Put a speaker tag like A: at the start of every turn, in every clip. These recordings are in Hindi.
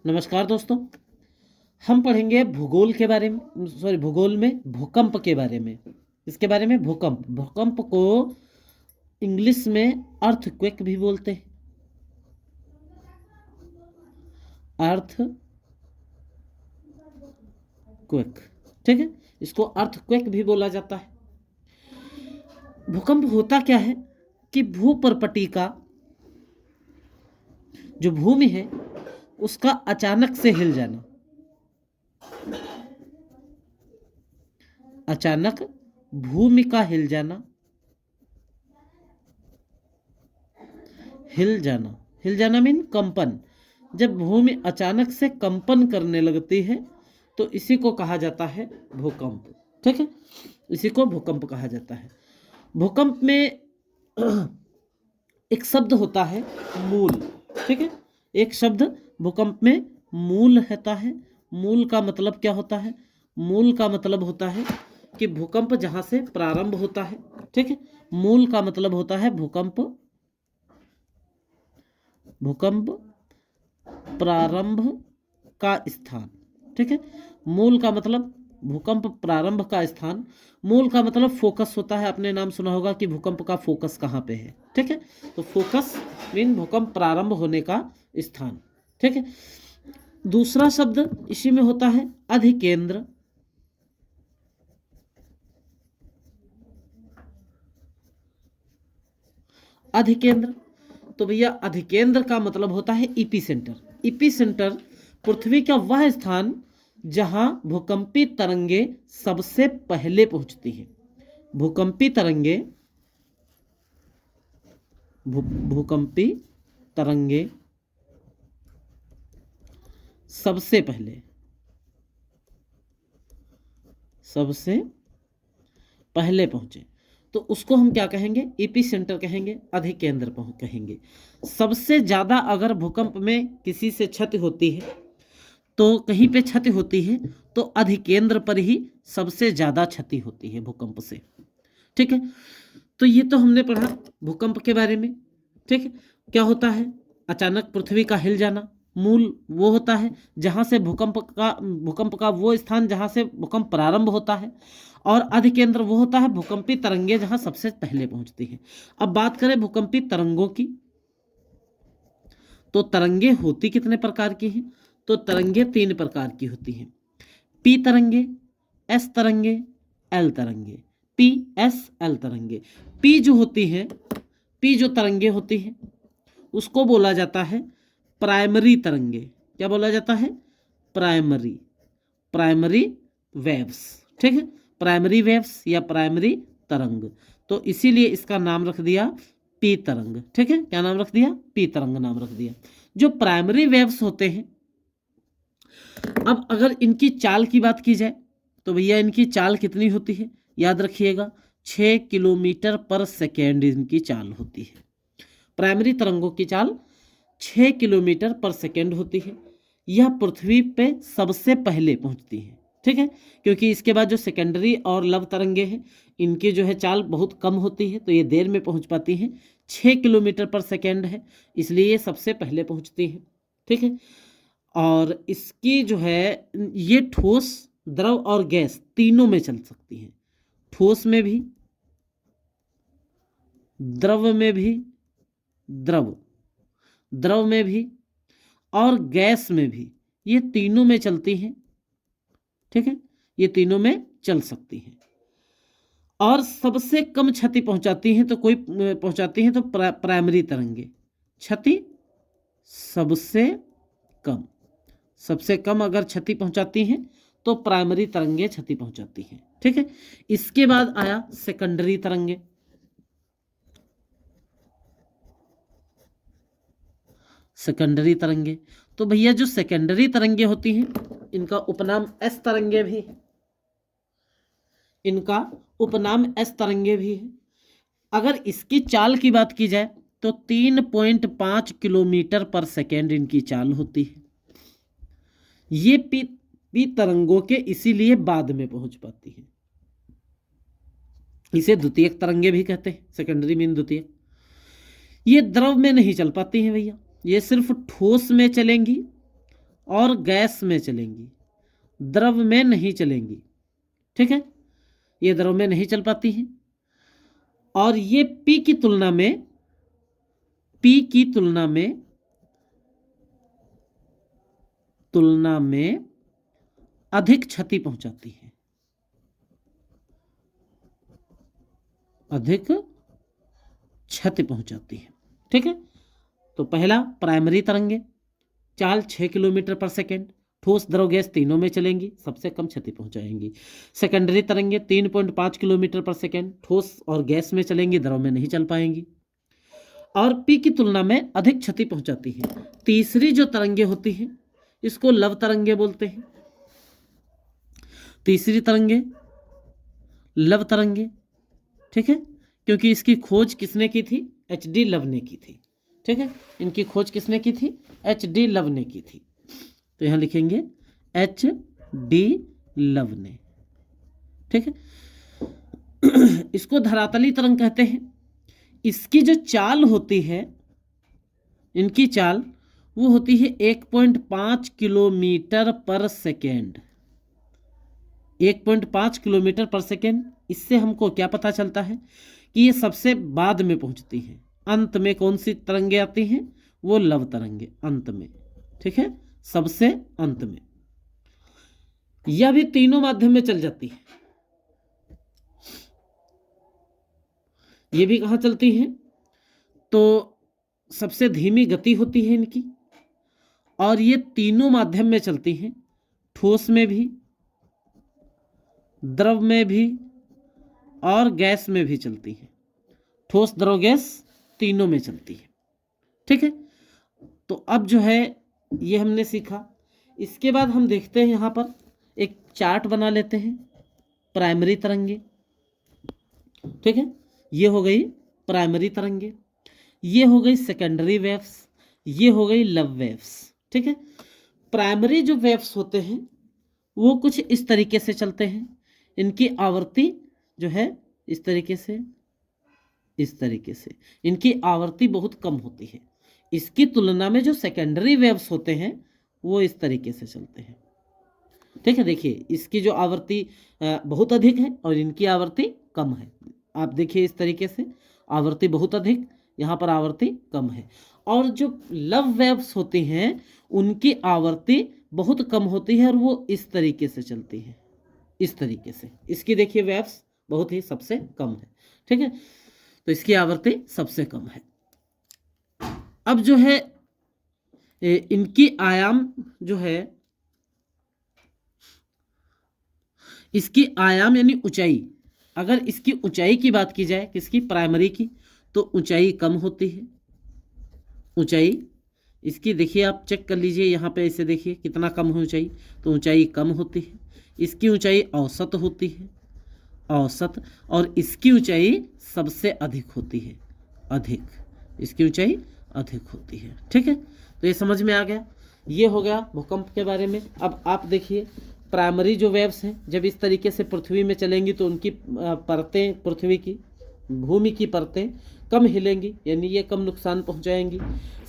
A: नमस्कार दोस्तों। हम पढ़ेंगे भूगोल के बारे में, भूगोल में भूकंप के बारे में। इसके बारे में भूकंप को इंग्लिश में अर्थक्वेक भी बोलते हैं। अर्थक्वेक, ठीक है, इसको अर्थक्वेक भी बोला जाता है। भूकंप होता क्या है कि भूपर्पटी का जो भूमि है उसका अचानक से हिल जाना, अचानक भूमि का हिल जाना, हिल जाना मीन कंपन। जब भूमि अचानक से कंपन करने लगती है तो इसी को कहा जाता है भूकंप, ठीक है, इसी को भूकंप कहा जाता है। भूकंप में एक शब्द होता है मूल, ठीक है, एक शब्द भूकंप में मूल होता है। मूल का मतलब क्या होता है? मूल का मतलब होता है कि भूकंप जहां से प्रारंभ होता है, ठीक है, मूल का मतलब होता है भूकंप प्रारंभ का स्थान, ठीक है। मूल का मतलब भूकंप प्रारंभ का स्थान। मूल का मतलब फोकस होता है, आपने नाम सुना होगा कि भूकंप का फोकस कहाँ पे है, ठीक है। तो फोकस मीन भूकंप प्रारंभ होने का स्थान, ठीक है। दूसरा शब्द इसी में होता है अधिकेंद्र। अधिकेंद्र, तो भैया अधिकेंद्र का मतलब होता है इपी सेंटर। इपी सेंटर पृथ्वी का वह स्थान जहां भूकंपी तरंगे सबसे पहले पहुंचती है। भूकंपी तरंगे भूकंपी तरंगे सबसे पहले पहुंचे तो उसको हम क्या कहेंगे? इपी सेंटर कहेंगे, अधिकेंद्र कहेंगे। सबसे ज्यादा अगर भूकंप में किसी से क्षति होती है तो कहीं पे क्षति होती है तो अधिकेंद्र पर ही सबसे ज्यादा क्षति होती है भूकंप से, ठीक है। तो ये तो हमने पढ़ा भूकंप के बारे में, ठीक है। क्या होता है? अचानक पृथ्वी का हिल जाना। मूल वो होता है जहां से भूकंप का वो स्थान जहां से भूकंप प्रारंभ होता है, और अधिकेंद्र वो होता है भूकंपी तरंगे जहां सबसे पहले पहुंचती है। अब बात करें भूकंपी तरंगों की, तो तरंगे होती कितने प्रकार की हैं? तो तरंगे 3 प्रकार की होती हैं। पी तरंगे, एस तरंगे, एल तरंगे। पी एस एल तरंगे। पी जो होती है, पी जो तरंगे होती हैं उसको बोला जाता है प्राइमरी तरंगे। क्या बोला जाता है? प्राइमरी वेव्स, ठीक है, प्राइमरी वेव्स या प्राइमरी तरंग। तो इसीलिए इसका नाम रख दिया पी तरंग, ठीक है। क्या नाम रख दिया? पी तरंग नाम रख दिया। जो प्राइमरी वेव्स होते हैं, अब अगर इनकी चाल की बात की जाए तो भैया इनकी चाल कितनी होती है? याद रखिएगा, 6 किलोमीटर पर सेकेंड इनकी चाल होती है। प्राइमरी तरंगों की चाल 6 किलोमीटर पर सेकेंड होती है। यह पृथ्वी पे सबसे पहले पहुंचती है, ठीक है, क्योंकि इसके बाद जो सेकेंडरी और लव तरंगे हैं इनकी जो है चाल बहुत कम होती है, तो ये देर में पहुंच पाती हैं। 6 किलोमीटर पर सेकेंड है, इसलिए ये सबसे पहले पहुंचती है, ठीक है। और इसकी जो है ये ठोस, द्रव और गैस तीनों में चल सकती है। ठोस में भी, द्रव में भी, द्रव में भी और गैस में भी, ये तीनों में चलती हैं, ठीक है, ये तीनों में चल सकती हैं। और सबसे कम क्षति पहुंचाती हैं तो पहुंचाती हैं तो प्राइमरी तरंगे क्षति सबसे कम अगर क्षति पहुंचाती हैं तो प्राइमरी तरंगे क्षति पहुंचाती हैं, ठीक है। इसके बाद आया सेकेंडरी तरंगे। सेकेंडरी तरंगे, तो भैया जो सेकेंडरी तरंगे होती हैं इनका उपनाम एस तरंगे भी है, इनका उपनाम एस तरंगे भी है। अगर इसकी चाल की बात की जाए तो 3.5 किलोमीटर पर सेकेंड इनकी चाल होती है। ये पी तरंगों के इसीलिए बाद में पहुंच पाती है। इसे द्वितीयक तरंगे भी कहते हैं, सेकेंडरी मीन द्वितीयक। ये द्रव में नहीं चल पाती हैं भैया, ये सिर्फ ठोस में चलेंगी और गैस में चलेंगी, द्रव में नहीं चलेंगी। ठीक है, ये द्रव में नहीं चल पाती हैं। और ये पी की तुलना में अधिक क्षति पहुंचाती है, अधिक क्षति पहुंचाती है। ठीक है, तो पहला प्राइमरी तरंगे, चाल 6 किलोमीटर पर सेकेंड, ठोस द्रव गैस तीनों में चलेंगी, सबसे कम क्षति पहुंचाएंगी। सेकेंडरी तरंगे 3.5 किलोमीटर पर सेकेंड, ठोस और गैस में चलेंगी, द्रव में नहीं चल पाएंगी और पी की तुलना में अधिक क्षति पहुंचाती है। तीसरी जो तरंगे होती हैं इसको लव तरंगे बोलते हैं। तीसरी तरंगे लव तरंगे। ठीक है, क्योंकि इसकी खोज किसने की थी? एच.डी. लव ने की थी। ठीक है, इनकी खोज किसने की थी? एच.डी. लव ने की थी। तो यहां लिखेंगे एच.डी. लव ने। ठीक है, इसको धरातली तरंग कहते हैं। इसकी जो चाल होती है, इनकी चाल वो होती है 1.5 किलोमीटर पर सेकेंड। 1.5 किलोमीटर पर सेकेंड। इससे हमको क्या पता चलता है कि ये सबसे बाद में पहुंचती हैं। अंत में कौन सी तरंगे आती हैं? वो लव तरंगे अंत में। ठीक है, सबसे अंत में। यह भी तीनों माध्यम में चल जाती है। ये भी कहाँ चलती हैं? तो सबसे धीमी गति होती है इनकी और ये तीनों माध्यम में चलती हैं, ठोस में भी, द्रव में भी और गैस में भी चलती हैं। ठोस, द्रव, गैस तीनों में चलती है। ठीक है, तो अब जो है ये हमने सीखा। इसके बाद हम देखते हैं, यहाँ पर एक चार्ट बना लेते हैं। प्राइमरी तरंगे, ठीक है, ये हो गई प्राइमरी तरंगे, ये हो गई सेकेंडरी वेव्स, ये हो गई लव वेव्स। ठीक है, प्राइमरी जो वेव्स होते हैं वो कुछ इस तरीके से चलते हैं। इनकी आवृत्ति जो है इस तरीके से, इस तरीके से इनकी आवृत्ति बहुत कम होती है। इसकी तुलना में जो सेकेंडरी वेव्स होते हैं वो इस तरीके से चलते हैं। ठीक है, देखिए इसकी जो आवृत्ति बहुत अधिक है और इनकी आवृत्ति कम है। आप देखिए इस तरीके से आवृत्ति बहुत अधिक, यहाँ पर आवृत्ति कम है। और जो लव वेव्स होती हैं उनकी आवृत्ति बहुत कम होती है और वो इस तरीके से चलती है, इस तरीके से। इसकी देखिए वेव्स बहुत ही सबसे कम है। ठीक है, तो इसकी आवृत्ति सबसे कम है। अब जो है इनकी आयाम जो है, इसकी आयाम यानी ऊंचाई, अगर इसकी ऊंचाई की बात की जाए, किसकी? प्राइमरी की, तो ऊंचाई कम होती है। ऊंचाई इसकी देखिए, आप चेक कर लीजिए, यहाँ पे ऐसे देखिए कितना कम है ऊंचाई, तो ऊंचाई कम होती है। इसकी ऊंचाई औसत होती है, औसत, और इसकी ऊंचाई सबसे अधिक होती है, अधिक। इसकी ऊंचाई अधिक होती है। ठीक है, तो ये समझ में आ गया। ये हो गया भूकंप के बारे में। अब आप देखिए प्राइमरी जो वेव्स हैं जब इस तरीके से पृथ्वी में चलेंगी तो उनकी परतें, पृथ्वी की, भूमि की परतें कम हिलेंगी, यानी ये कम नुकसान पहुंचाएंगी।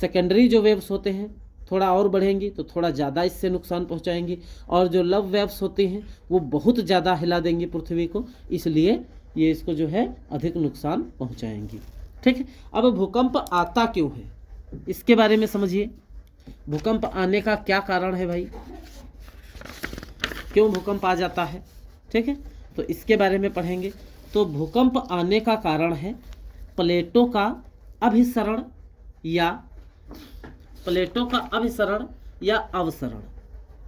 A: सेकेंडरी जो वेव्स होते हैं थोड़ा और बढ़ेंगी तो थोड़ा ज़्यादा इससे नुकसान पहुंचाएंगी। और जो लव वेव्स होती हैं वो बहुत ज़्यादा हिला देंगी पृथ्वी को, इसलिए ये इसको जो है अधिक नुकसान पहुंचाएंगी। ठीक है, अब भूकंप आता क्यों है इसके बारे में समझिए। भूकंप आने का क्या कारण है भाई, क्यों भूकंप आ जाता है? ठीक है, तो इसके बारे में पढ़ेंगे। तो भूकंप आने का कारण है प्लेटों का अभिसरण या अवसरण।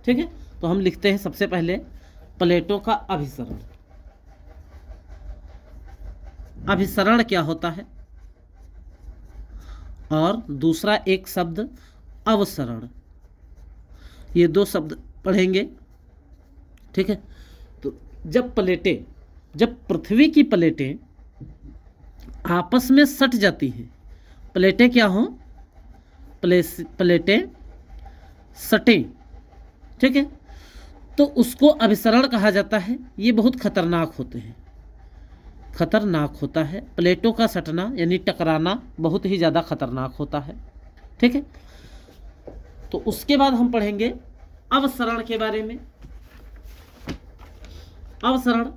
A: ठीक है, तो हम लिखते हैं सबसे पहले प्लेटों का अभिसरण। अभिसरण क्या होता है? और दूसरा एक शब्द अवसरण, ये दो शब्द पढ़ेंगे। ठीक है, तो जब पृथ्वी की प्लेटें आपस में सट जाती हैं, प्लेटें क्या हों? प्लेटें सटें, ठीक है, तो उसको अभिसरण कहा जाता है। ये बहुत खतरनाक होते हैं, खतरनाक होता है। प्लेटों का सटना यानी टकराना बहुत ही ज़्यादा खतरनाक होता है। ठीक है, तो उसके बाद हम पढ़ेंगे अवसरण के बारे में। अवसरण,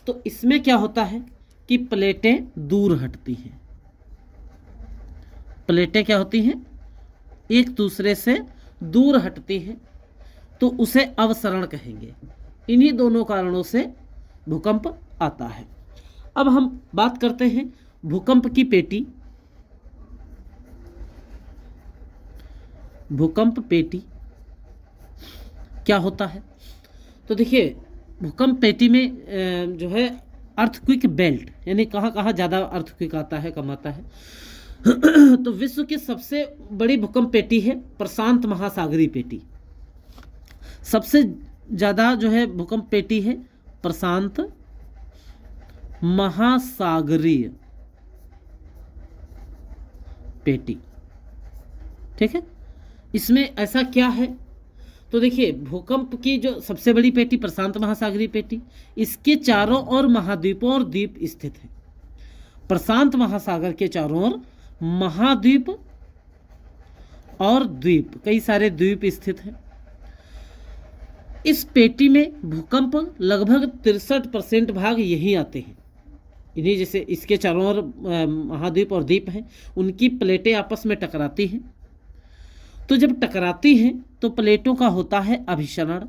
A: तो इसमें क्या होता है कि प्लेटें दूर हटती हैं। प्लेटें क्या होती हैं, एक दूसरे से दूर हटती हैं, तो उसे अवसरण कहेंगे। इन्हीं दोनों कारणों से भूकंप आता है। अब हम बात करते हैं भूकंप की पेटी। भूकंप पेटी क्या होता है, तो देखिए भूकंप पेटी में जो है अर्थक्वेक बेल्ट, यानी कहाँ कहाँ ज़्यादा अर्थक्वेक आता है, कम आता है। तो विश्व की सबसे बड़ी भूकंप पेटी है प्रशांत महासागरीय पेटी। सबसे ज़्यादा जो है भूकंप पेटी है प्रशांत महासागरीय पेटी। ठीक है, इसमें ऐसा क्या है, तो देखिए भूकंप की जो सबसे बड़ी पेटी प्रशांत महासागरीय पेटी, इसके चारों ओर महाद्वीपों और द्वीप स्थित है। प्रशांत महासागर के चारों ओर महाद्वीप और द्वीप, कई सारे द्वीप स्थित हैं। इस पेटी में भूकंप लगभग 63% भाग यहीं आते हैं। इन्हीं जैसे इसके चारों ओर महाद्वीप और द्वीप हैं, उनकी प्लेटें आपस में टकराती हैं। तो जब टकराती हैं तो प्लेटों का होता है अभिसरण,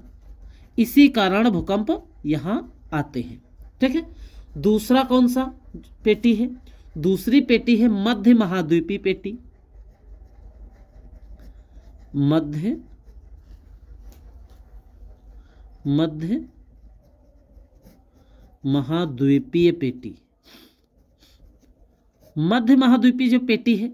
A: इसी कारण भूकंप यहाँ आते हैं। ठीक है, दूसरा कौन सा पेटी है, दूसरी पेटी है मध्य महाद्वीपीय पेटी। मध्य महाद्वीपीय पेटी। मध्य महाद्वीपीय जो पेटी है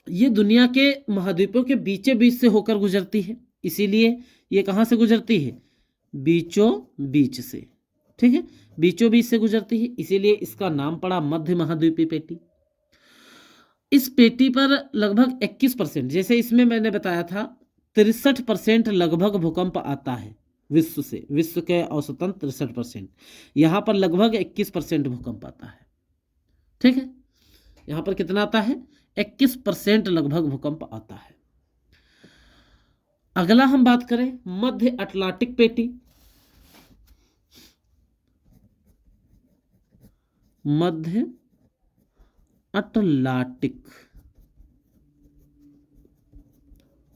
A: ये दुनिया के महाद्वीपों के बीचों बीच से होकर गुजरती है, इसीलिए ये कहाँ से गुजरती है, बीचों बीच से। ठीक है, बीचों बीच से गुजरती है, इसीलिए इसका नाम पड़ा मध्य महाद्वीपीय पेटी। इस पेटी पर लगभग 21%, जैसे इसमें मैंने बताया था 63% लगभग भूकंप आता है विश्व से, विश्व के औसतन 63%, यहाँ पर लगभग 21% भूकंप आता है। ठीक है, यहाँ पर कितना आता है, 21% लगभग भूकंप आता है। अगला हम बात करें मध्य अटलांटिक पेटी। मध्य अटलांटिक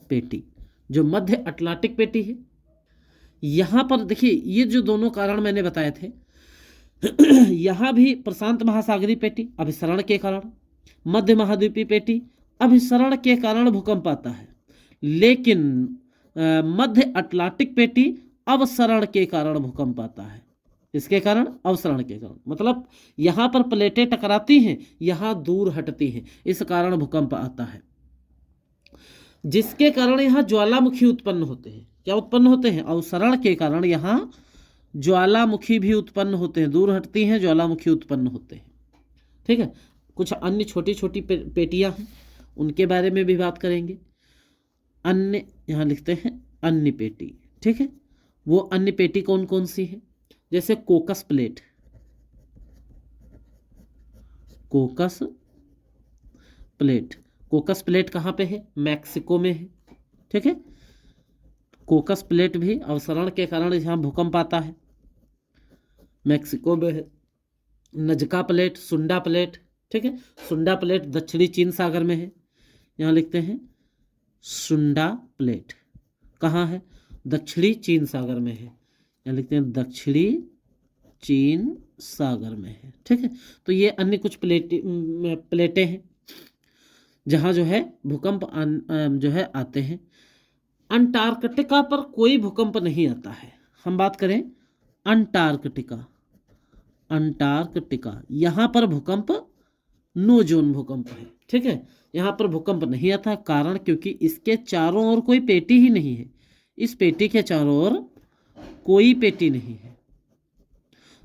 A: पेटी, जो मध्य अटलांटिक पेटी है, यहां पर देखिए ये जो दोनों कारण मैंने बताए थे यहां भी प्रशांत महासागरीय पेटी अभिसरण के कारण, मध्य महाद्वीपीय पेटी अभिसरण के कारण भूकंप आता है, लेकिन मध्य अटलांटिक पेटी अवसरण के कारण भूकंप आता है। इसके कारण, अवसरण के कारण, मतलब यहां पर प्लेटें टकराती हैं, यहां दूर हटती हैं, इस कारण भूकंप आता है, जिसके कारण यहां ज्वालामुखी उत्पन्न होते हैं। क्या उत्पन्न होते हैं, अवसरण के कारण यहां ज्वालामुखी भी उत्पन्न होते हैं, दूर हटती हैं, ज्वालामुखी उत्पन्न होते हैं। ठीक है, कुछ अन्य छोटी छोटी पेटियां हैं, उनके बारे में भी बात करेंगे। अन्य, यहाँ लिखते हैं अन्य पेटी। ठीक है, वो अन्य पेटी कौन कौन सी है, जैसे कोकस प्लेट। कोकस प्लेट, कोकस प्लेट कहाँ पे है, मैक्सिको में है। ठीक है, कोकस प्लेट भी अवसरण के कारण यहाँ भूकंप आता है, मैक्सिको में है। नजका प्लेट, सुंडा प्लेट। ठीक है, सुंडा प्लेट दक्षिणी चीन सागर में है, यहाँ लिखते हैं सुंडा प्लेट कहाँ है, दक्षिणी चीन सागर में है, यहाँ लिखते हैं दक्षिणी चीन सागर में है। ठीक है, तो ये अन्य कुछ प्लेटें हैं जहाँ जो है भूकंप जो है आते हैं। अंटार्कटिका पर कोई भूकंप नहीं आता है। हम बात करें अंटार्कटिका, अंटार्कटिका यहाँ पर भूकंप नो जोन भूकंप है। ठीक है, यहाँ पर भूकंप नहीं आता, कारण क्योंकि इसके चारों ओर कोई पेटी ही नहीं है, इस पेटी के चारों ओर कोई पेटी नहीं है।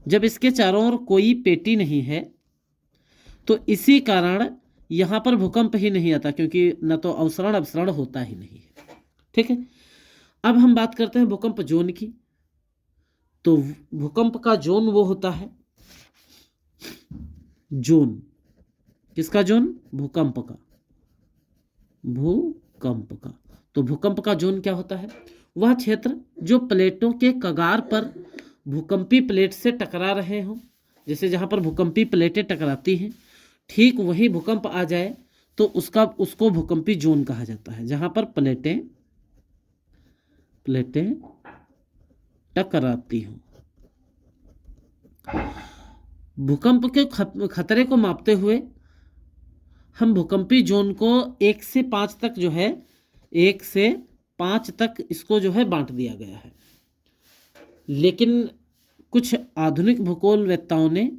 A: जब इसके चारों ओर कोई पेटी नहीं है तो इसी कारण यहाँ पर भूकंप ही नहीं आता, क्योंकि न तो अवसरण अपसरण होता ही नहीं है। ठीक है, अब हम बात करते हैं भूकंप जोन की। तो भूकंप का जोन वो होता है, जोन किसका जोन, भूकंप का, भूकंप का। तो भूकंप का जोन क्या होता है? वह क्षेत्र जो प्लेटों के कगार पर भूकंपी प्लेट से टकरा रहे हों, जैसे जहाँ पर भूकंपी प्लेटें टकराती हैं, ठीक वही भूकंप आ जाए तो उसको भूकंपी जोन कहा जाता है, जहाँ पर प्लेटें टकराती हों। भूकंप के खतरे को मापते हुए हम भूकंपी जोन को 1 से 5 तक जो है 1 से 5 तक इसको जो है बांट दिया गया है। लेकिन कुछ आधुनिक भूगोलवेत्ताओं ने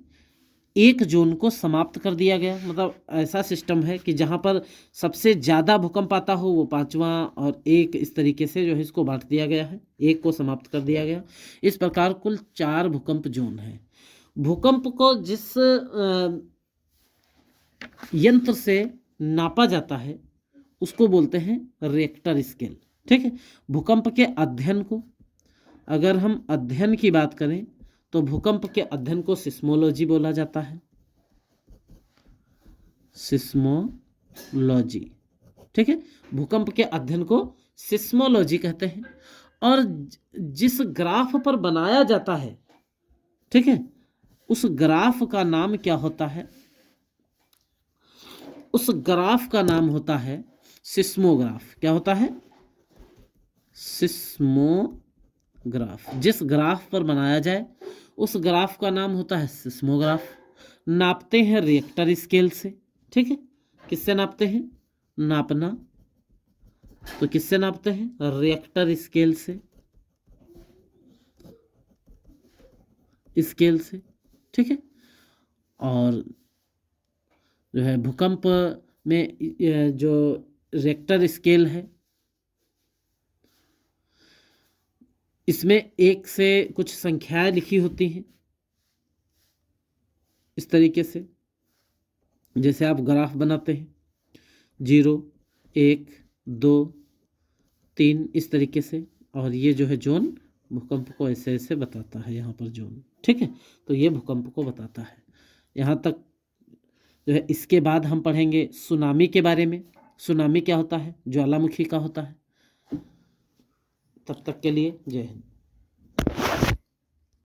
A: एक जोन को समाप्त कर दिया गया, मतलब ऐसा सिस्टम है कि जहाँ पर सबसे ज़्यादा भूकंप आता हो वो 5वां और 1 इस तरीके से जो है इसको बांट दिया गया है, 1 को समाप्त कर दिया गया। इस प्रकार कुल 4 भूकंप जोन है। भूकंप को जिस यंत्र से नापा जाता है उसको बोलते हैं रिएक्टर स्केल। ठीक है, भूकंप के अध्ययन को अगर हम अध्ययन की बात करें तो भूकंप के अध्ययन को सिस्मोलॉजी बोला जाता है, सिस्मोलॉजी। ठीक है, भूकंप के अध्ययन को सिस्मोलॉजी कहते हैं। और जिस ग्राफ पर बनाया जाता है, ठीक है, उस ग्राफ का नाम क्या होता है? उस ग्राफ का नाम होता है सिस्मोग्राफ। क्या होता है? सिस्मोग्राफ। जिस ग्राफ पर बनाया जाए उस ग्राफ का नाम होता है सिस्मोग्राफ। नापते हैं रिएक्टर स्केल से। ठीक है, किससे नापते हैं? नापना तो किससे नापते हैं? रिएक्टर स्केल से, स्केल से। ठीक है, और जो है भूकंप में जो रिएक्टर स्केल है इसमें 1 से कुछ संख्याएं लिखी होती हैं इस तरीके से, जैसे आप ग्राफ बनाते हैं 0, 1, 2, 3 इस तरीके से। और ये जो है जोन भूकंप को ऐसे ऐसे बताता है, यहाँ पर जोन। ठीक है, तो ये भूकंप को बताता है। यहाँ तक जो है। इसके बाद हम पढ़ेंगे सुनामी के बारे में। सुनामी क्या होता है? ज्वालामुखी का होता है। तब तक के लिए जय हिंद।